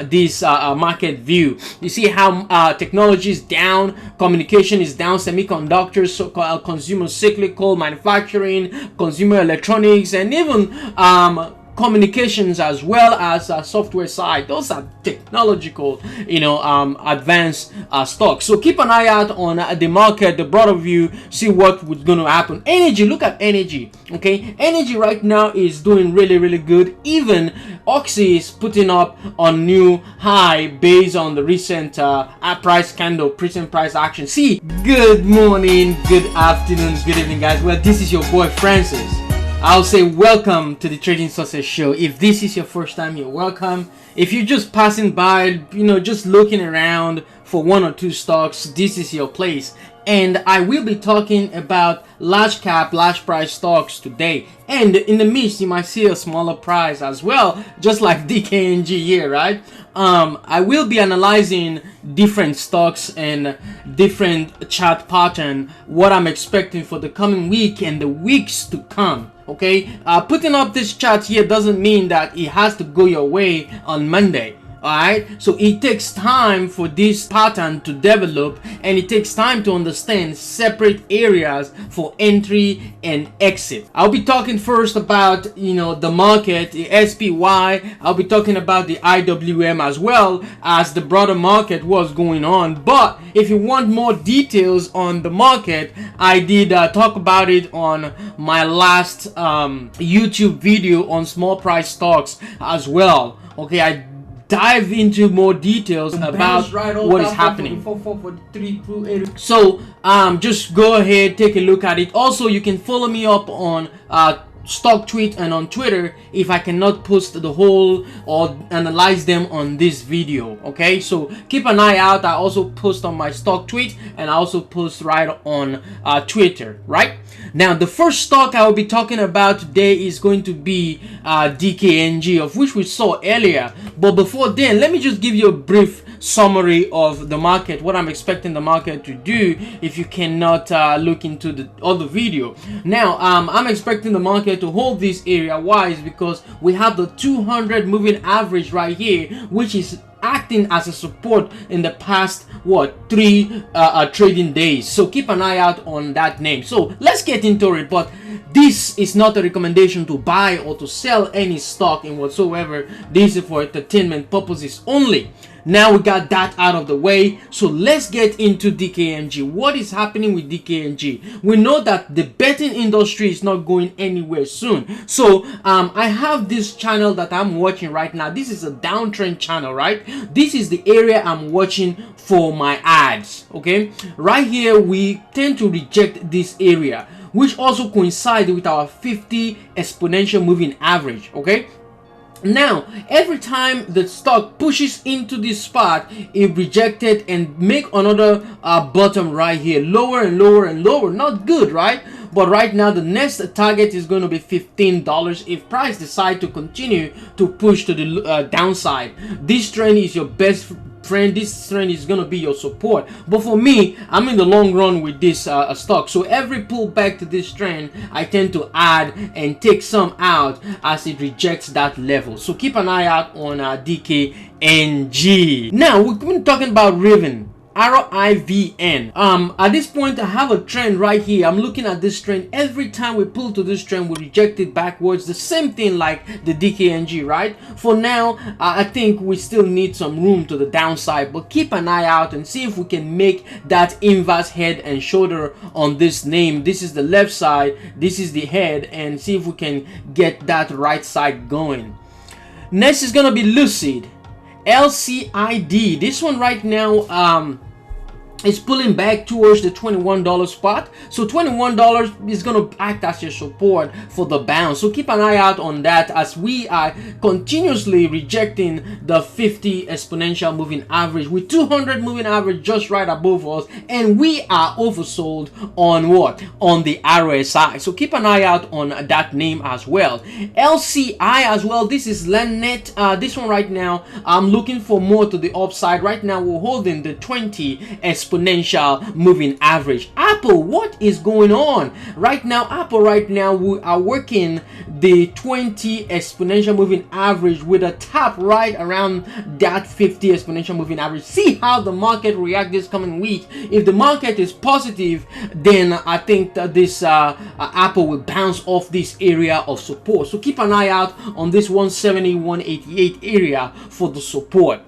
this market view. You see how technology is down, communication is down, semiconductors, consumer cyclical, manufacturing, consumer electronics, and even communications, as well as software side. Those are technological, advanced stocks. So keep an eye out on the market, the broader view, see what was going to happen. Energy, look at energy. Okay, energy right now is doing really good. Even Oxy is putting up a new high based on the recent price candle, recent price action. See, good morning, good afternoon, good evening, guys. Well, this is your boy Francis. I'll say welcome to the Trading Success Show. If this is your first time, you're welcome. If you're just passing by, just looking around for one or two stocks, this is your place. And I will be talking about large cap, large price stocks today. And in the midst, you might see a smaller price as well, just like DKNG here, right? I will be analyzing different stocks and different chart pattern, what I'm expecting for the coming week and the weeks to come. Okay, putting up this chart here doesn't mean that it has to go your way on Monday. Alright, so it takes time for this pattern to develop, and it takes time to understand separate areas for entry and exit. I'll be talking first about the market, the SPY. I'll be talking about the IWM as well as the broader market, what's going on. But if you want more details on the market, I did talk about it on my last YouTube video on small price stocks as well. Okay, I dive into more details about what is happening. So just go ahead, take a look at it. Also, you can follow me up on stock tweet and on Twitter if I cannot post the whole or analyze them on this video. Okay, so keep an eye out. I also post on my stock tweet, and I also post right on Twitter. Right now, the first stock I will be talking about today is going to be DKNG, of which we saw earlier. But before then, let me just give you a brief summary of the market, what I'm expecting the market to do if you cannot look into the other video. Now I'm expecting the market to hold this area. Why? Is because we have the 200 moving average right here, which is acting as a support in the past 3 trading days. So keep an eye out on that name. So let's get into it. But this is not a recommendation to buy or to sell any stock in whatsoever. This is for entertainment purposes only. Now we got that out of the way, so let's get into DKNG. What is happening with DKNG? We know that the betting industry is not going anywhere soon. So I have this channel that I'm watching right now. This is a downtrend channel, right? This is the area I'm watching for my ads. Okay, right here we tend to reject this area, which also coincides with our 50 exponential moving average. Okay, now every time the stock pushes into this spot, it rejected and make another bottom right here, lower and lower and lower. Not good, right? But right now the next target is going to be $15 if price decide to continue to push to the downside. This trend is your best friend. This trend is going to be your support. But for me, I'm in the long run with this stock. So every pullback to this trend, I tend to add and take some out as it rejects that level. So keep an eye out on DKNG. Now we've been talking about Riven. RIVN. At this point I have a trend right here. I'm looking at this trend. Every time we pull to this trend, we reject it backwards. The same thing like the DKNG, right? For now, I think we still need some room to the downside, but keep an eye out and see if we can make that inverse head and shoulder on this name. This is the left side, this is the head, and see if we can get that right side going. Next is gonna be Lucid. LCID. This one right now is pulling back towards the $21 spot. So $21 is going to act as your support for the bounce. So keep an eye out on that as we are continuously rejecting the 50 exponential moving average with 200 moving average just right above us, and we are oversold on what? On the RSI. So keep an eye out on that name as well. LCI as well. This is LendNet. This one right now, I'm looking for more to the upside. Right now we're holding the 20 exponential exponential moving average. Apple, what is going on right now? Apple right now, we are working the 20 exponential moving average with a tap right around that 50 exponential moving average. See how the market react this coming week. If the market is positive, then I think that this Apple will bounce off this area of support. So keep an eye out on this 170, 188 area for the support.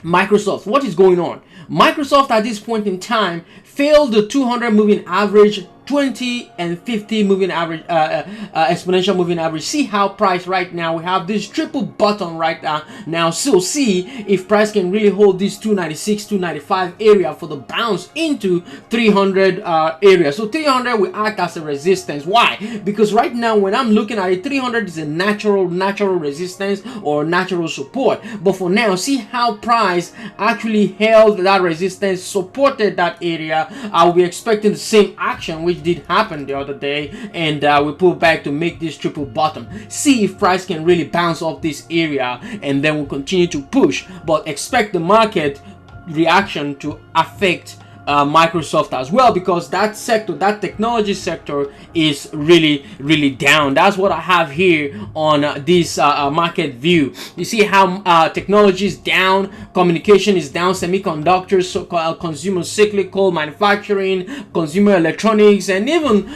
Microsoft, what is going on? Microsoft at this point in time failed the 200 moving average, 20 and 50 moving average, exponential moving average. See how price right now, we have this triple bottom right now. So see if price can really hold this 296, 295 area for the bounce into 300 area. So 300 will act as a resistance. Why? Because right now when I'm looking at it, 300 is a natural resistance or natural support. But for now, see how price actually held that resistance, supported that area. I'll be expecting the same action which did happen the other day, and we pull back to make this triple bottom. See if price can really bounce off this area, and then we'll continue to push, but expect the market reaction to affect Microsoft as well, because that sector, that technology sector, is really down. That's what I have here on this market view. You see how technology is down, communication is down, semiconductors, consumer cyclical, manufacturing, consumer electronics, and even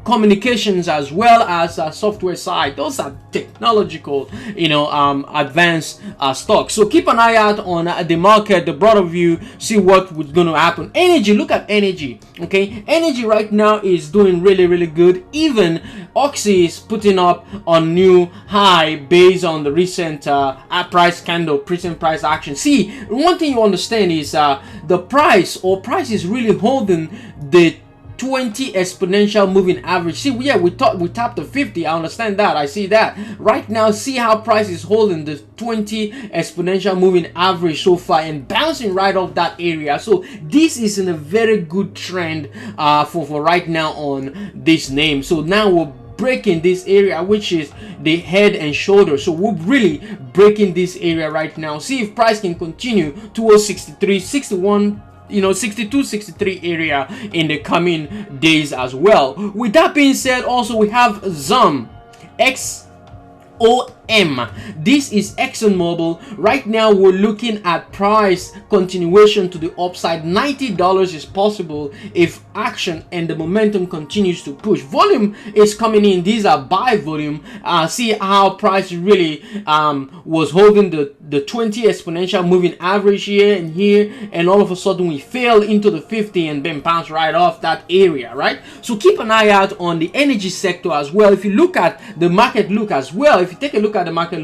communications as well as software side. Those are technological, advanced stocks. So keep an eye out on the market, the broader view, see what was going to happen. Energy, look at energy. Okay, energy right now is doing really good. Even Oxy is putting up a new high based on the recent price candle, recent price action. See, one thing you understand is the price is really holding the 20 exponential moving average. See, yeah, we tapped the 50. I understand that. I see that right now. See how price is holding the 20 exponential moving average so far and bouncing right off that area. So this is in a very good trend for right now on this name. So now we're breaking this area, which is the head and shoulder. So we're really breaking this area right now. See if price can continue towards 63, 61, 62, 63 area in the coming days as well. With that being said, also we have XOM, this is ExxonMobil. Right now we're looking at price continuation to the upside. $90 is possible if action and the momentum continues to push. Volume is coming in. These are buy volume. See how price really was holding the 20 exponential moving average here and here, and all of a sudden we fell into the 50 and then bounced right off that area, right? So keep an eye out on the energy sector as well. If you look at the market look as well, if you take a look at the market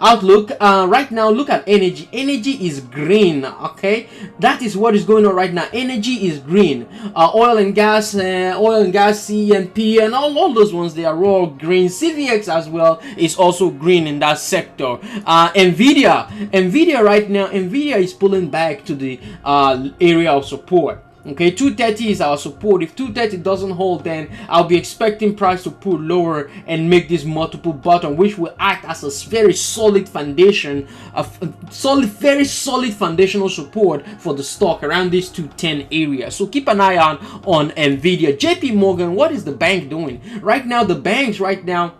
outlook right now, look at energy. Energy is green. Okay, that is what is going on right now. Energy is green. Oil and gas, CNP, and all those ones, they are all green. CVX as well is also green in that sector. NVDA right now, NVDA is pulling back to the area of support. Okay, 230 is our support. If 230 doesn't hold, then I'll be expecting price to pull lower and make this multiple bottom, which will act as a very solid foundation, very solid foundational support for the stock around this 210 area. So keep an eye on NVIDIA. JP Morgan, what is the bank doing right now? The banks right now,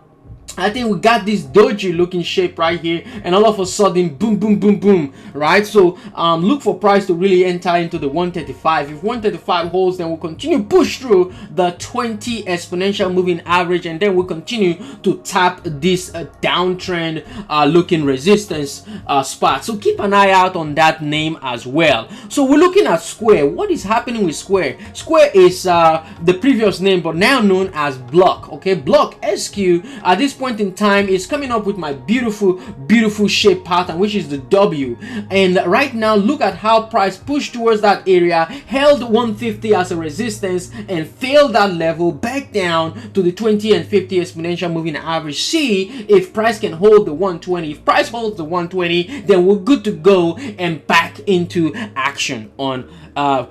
I think we got this doji looking shape right here, and all of a sudden boom, right? So look for price to really enter into the 135. If 135 holds, then we'll continue push through the 20 exponential moving average, and then we'll continue to tap this downtrend looking resistance spot. So keep an eye out on that name as well. So we're looking at Square. What is happening with Square? Square is the previous name, but now known as Block. Okay, Block SQ at this point in time is coming up with my beautiful shape pattern, which is the W. And right now, look at how price pushed towards that area, held 150 as a resistance, and failed that level back down to the 20 and 50 exponential moving average. See if price can hold the 120. If price holds the 120, then we're good to go and back into action on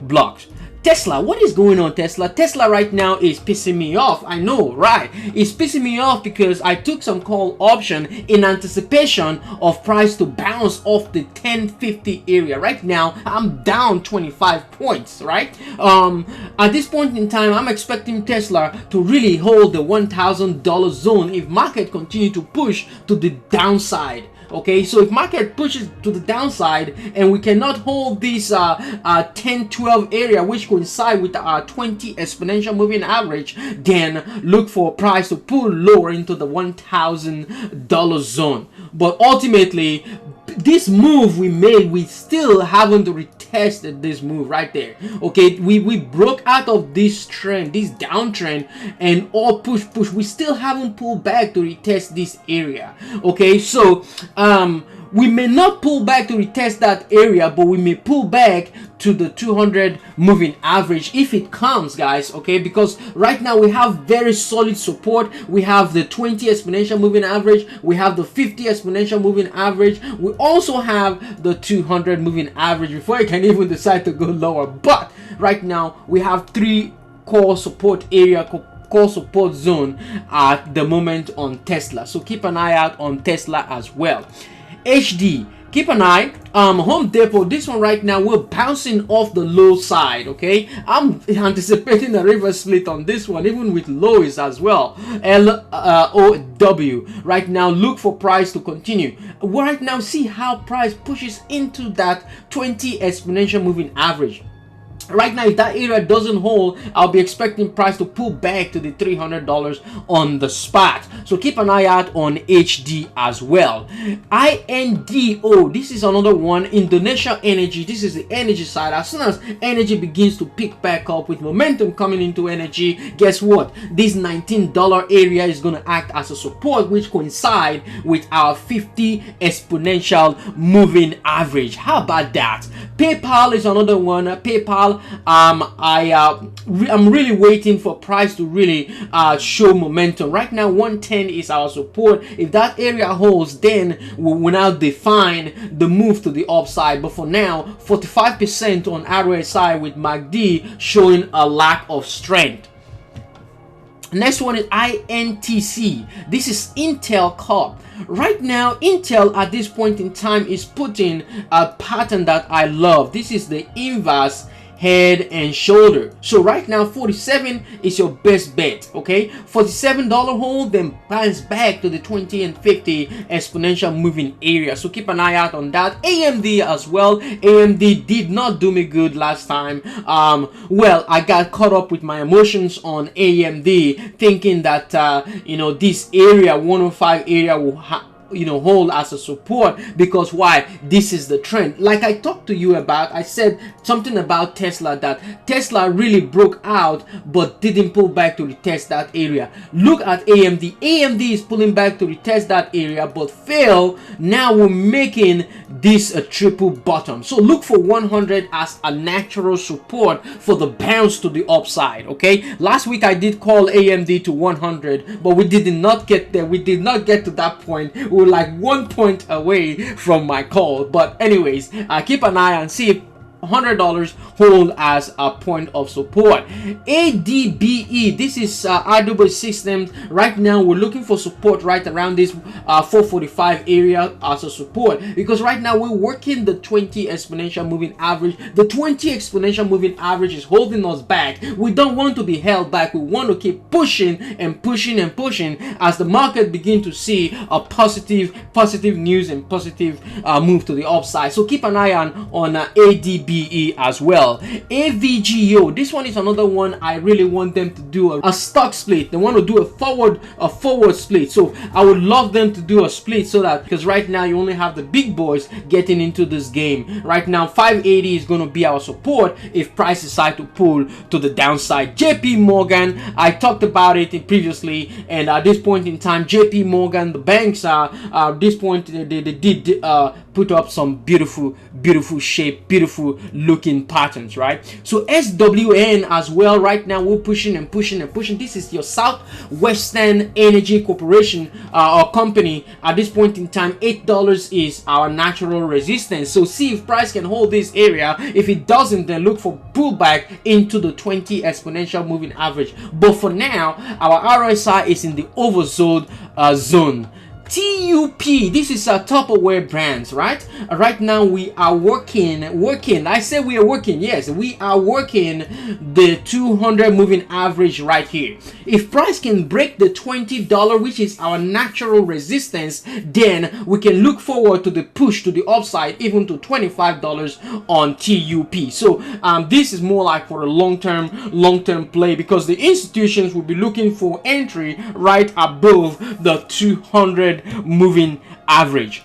blocks. Tesla, what is going on, Tesla? Tesla right now is pissing me off. I know, right? It's pissing me off because I took some call option in anticipation of price to bounce off the 1050 area. Right now, I'm down 25 points, right? At this point in time, I'm expecting Tesla to really hold the $1,000 zone if market continue to push to the downside. Okay, so if market pushes to the downside and we cannot hold this 10-12 area, which coincide with our 20 exponential moving average, then look for price to pull lower into the $1,000 zone. But ultimately, this move we made, we still haven't retested this move right there. Okay, we broke out of this trend, this downtrend, and all push. We still haven't pulled back to retest this area. Okay, so we may not pull back to retest that area, but we may pull back to the 200 moving average if it comes, guys. Okay, because right now we have very solid support. We have the 20 exponential moving average, we have the 50 exponential moving average, we also have the 200 moving average before I can even decide to go lower. But right now we have 3 core support area, core support zone at the moment on Tesla, so keep an eye out on Tesla as well. HD, keep an eye. Home Depot, this one right now, we're bouncing off the low side. Okay, I'm anticipating a reverse split on this one, even with lows as well. LOW right now, look for price to continue. Right now, see how price pushes into that 20 exponential moving average. Right now, if that area doesn't hold, I'll be expecting price to pull back to the $300 on the spot. So keep an eye out on HD as well. INDO, this is another one. Indonesia Energy, this is the energy side. As soon as energy begins to pick back up with momentum coming into energy, guess what? This $19 area is going to act as a support, which coincide with our 50 exponential moving average. How about that? PayPal is another one. PayPal, I'm really waiting for price to really show momentum. Right now 110 is our support. If that area holds, then we will now define the move to the upside. But for now, 45% on RSI with MACD showing a lack of strength. Next one is INTC. This is Intel Corp. Right now, Intel at this point in time is putting a pattern that I love. This is the inverse head and shoulder. So right now 47 is your best bet. Okay, $47 hold, then bounce back to the 20 and 50 exponential moving area. So keep an eye out on that. AMD as well. AMD did not do me good last time. Well, I got caught up with my emotions on AMD, thinking that this area 105 area will hold as a support, because why? This is the trend. Like I talked to you about, I said something about Tesla, that Tesla really broke out but didn't pull back to retest that area. Look at AMD. AMD is pulling back to retest that area but fail. Now we're making this a triple bottom. So look for 100 as a natural support for the bounce to the upside. Okay, last week I did call AMD to 100, but we did not get there. We did not get to that point. We were like 1 point away from my call. But anyways, keep an eye and see if $100 hold as a point of support. ADBE, this is RW Systems. Right now we're looking for support right around this 445 area as a support, because right now we're working the 20 exponential moving average. The 20 exponential moving average is holding us back. We don't want to be held back. We want to keep pushing and pushing and pushing as the market begin to see a positive news and positive move to the upside. So keep an eye on ADBE as well. AVGO, this one is another one I really want them to do a stock split. They want to do a forward split. So I would love them to do a split, so that, because right now you only have the big boys getting into this game. Right now 580 is going to be our support if price decide to pull to the downside. JP Morgan, I talked about it previously, and at this point in time JP Morgan, the banks are at this point they did put up some beautiful shape, beautiful looking patterns, right? So SWN as well, right now we're pushing and pushing and pushing. This is your Southwestern Energy Corporation or company. At this point in time, $8 is our natural resistance. So see if price can hold this area. If it doesn't, then look for pullback into the 20 exponential moving average. But for now, our RSI is in the oversold zone. TUP, this is our Tupperware brands, right? Right now we are working. I say we are working. Yes, we are working the 200 moving average right here. If price can break the $20, which is our natural resistance, then we can look forward to the push to the upside, even to $25 on TUP. So this is more like for a long-term play, because the institutions will be looking for entry right above the 200 moving average.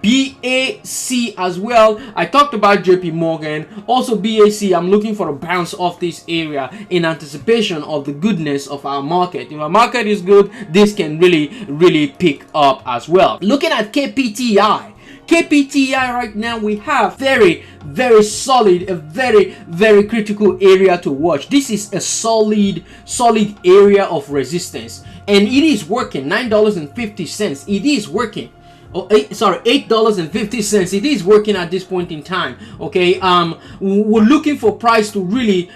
BAC as well, I talked about JP Morgan. Also BAC, I'm looking for a bounce off this area in anticipation of the goodness of our market. If our market is good, this can really pick up as well. Looking at KPTI right now, we have very solid, a very critical area to watch. This is a solid area of resistance, and it is working. $9.50, it is working. $8.50, it is working at this point in time. Okay, we're looking for price to really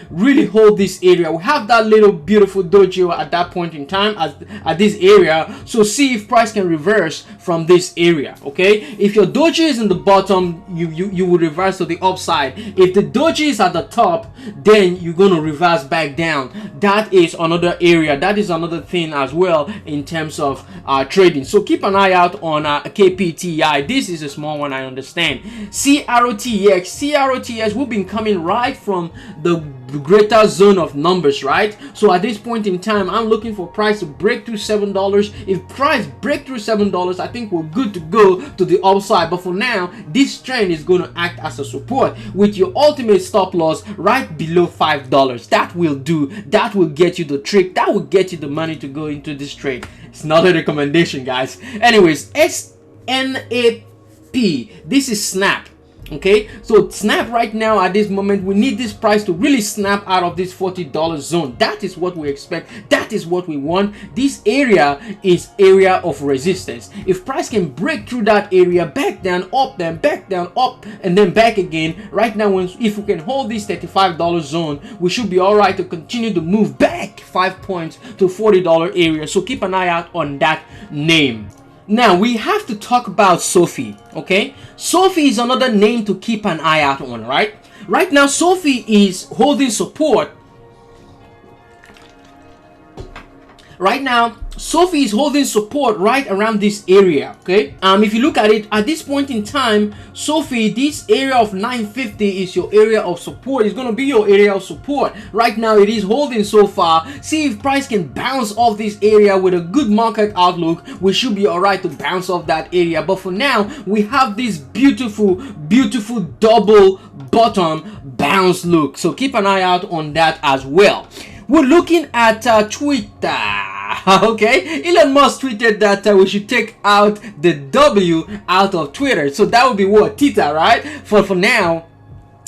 hold this area. We have that little beautiful dojo at that point in time at this area. So see if price can reverse from this area. Okay, if your dojo is in the bottom, you will reverse to the upside. If the dojo is at the top, then you're gonna reverse back down. That is another area, that is another thing as well in terms of trading. So keep an eye out on KPTI. This is a small one, I understand. CROTX, we've been coming right from the greater zone of numbers, right? So at this point in time, I'm looking for price to break through $7. If price break through $7, I think we're good to go to the upside. But for now, this trend is going to act as a support with your ultimate stop loss right below $5. That will do. That will get you the trick. That will get you the money to go into this trade. It's not a recommendation, guys. Anyways, SNAP, this is Snap. Okay, so Snap right now at this moment, we need this price to really snap out of this $40 zone. That is what we expect. That is what we want. This area is area of resistance. If price can break through that area, back down, up, then back down, up, and then back again. Right now, if we can hold this $35 zone, we should be all right to continue to move back 5 points to $40 area. So keep an eye out on that name. Now we have to talk about Sophie. Okay, Sophie is another name to keep an eye out on. Right now Sophie is holding support. Right now Sophie is holding support right around this area. Okay, if you look at it at this point in time, Sophie, this area of 950 is your area of support. It's going to be your area of support. Right now it is holding so far. See if price can bounce off this area with a good market outlook. We should be all right to bounce off that area. But for now, we have this beautiful double bottom bounce look. So keep an eye out on that as well. We're looking at Twitter. Okay, Elon Musk tweeted that we should take out the W out of Twitter. So that would be what? Tita, right? For now,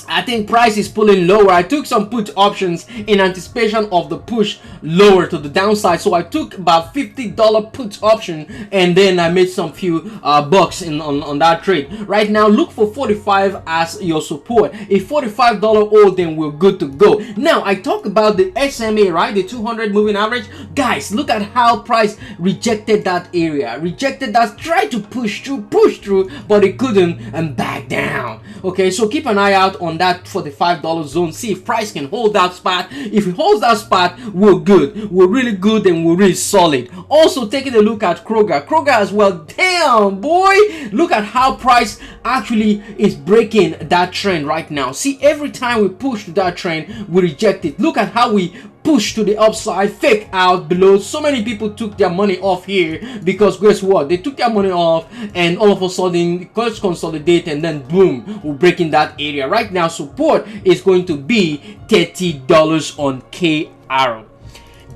I think price is pulling lower. I took some put options in anticipation of the push lower to the downside. So I took about $50 put option, and then I made some few bucks on that trade. Right now, look for 45 as your support. If $45 hold, then we're good to go. Now I talk about the SMA, right? The 200 moving average. Guys, look at how price rejected that area. Rejected that, tried to push through, but it couldn't, and back down. Okay, so keep an eye out on that $45 zone. See if price can hold that spot. If it holds that spot, we're good. We're really good, and we're really solid. Also taking a look at Kroger as well. Damn, boy, look at how price actually is breaking that trend right now. See, every time we push to that trend, we reject it. Look at how we push to the upside, fake out below. So many people took their money off here because guess what? They took their money off, and all of a sudden let's consolidate, and then boom, we're breaking that area. Right now support is going to be $30 on KR.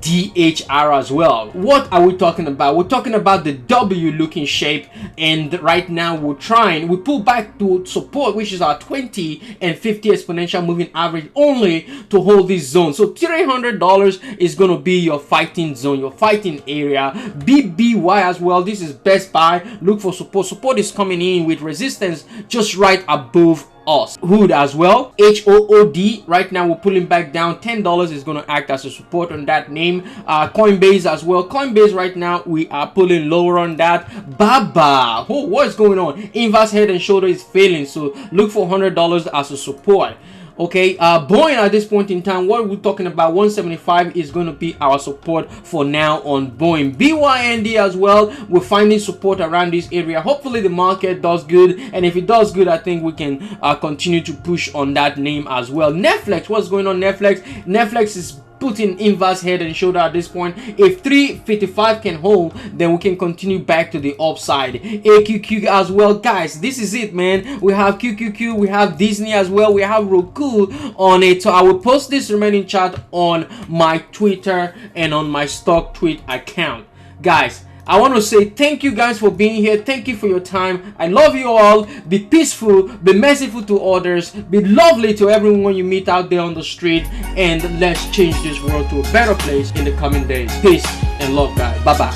DHR as well. What are we talking about? We're talking about the W looking shape, and right now we pull back to support, which is our 20 and 50 exponential moving average, only to hold this zone. So $300 is going to be your fighting zone, your fighting area. BBY as well, this is best buy. Look for support is coming in with resistance just right above us. Hood as well, HOOD, right now we're pulling back down. $10 is going to act as a support on that name. Coinbase as well, Coinbase right now we are pulling lower on that. Baba, what's going on? Inverse head and shoulder is failing, so look for $100 as a support. Okay, BYND at this point in time, what we're talking about, 175 is going to be our support for now on BYND. BYND as well, we're finding support around this area. Hopefully the market does good, and if it does good, I think we can continue to push on that name as well. Netflix, what's going on? Netflix is putting inverse head and shoulder at this point. If 355 can hold, then we can continue back to the upside. AQQ as well, guys, this is it, man. We have QQQ, we have Disney as well, we have Roku on it. So I will post this remaining chart on my Twitter and on my stock tweet account. Guys, I want to say thank you guys for being here. Thank you for your time. I love you all. Be peaceful, be merciful to others, be lovely to everyone you meet out there on the street, and let's change this world to a better place in the coming days. Peace and love, guys. Bye bye.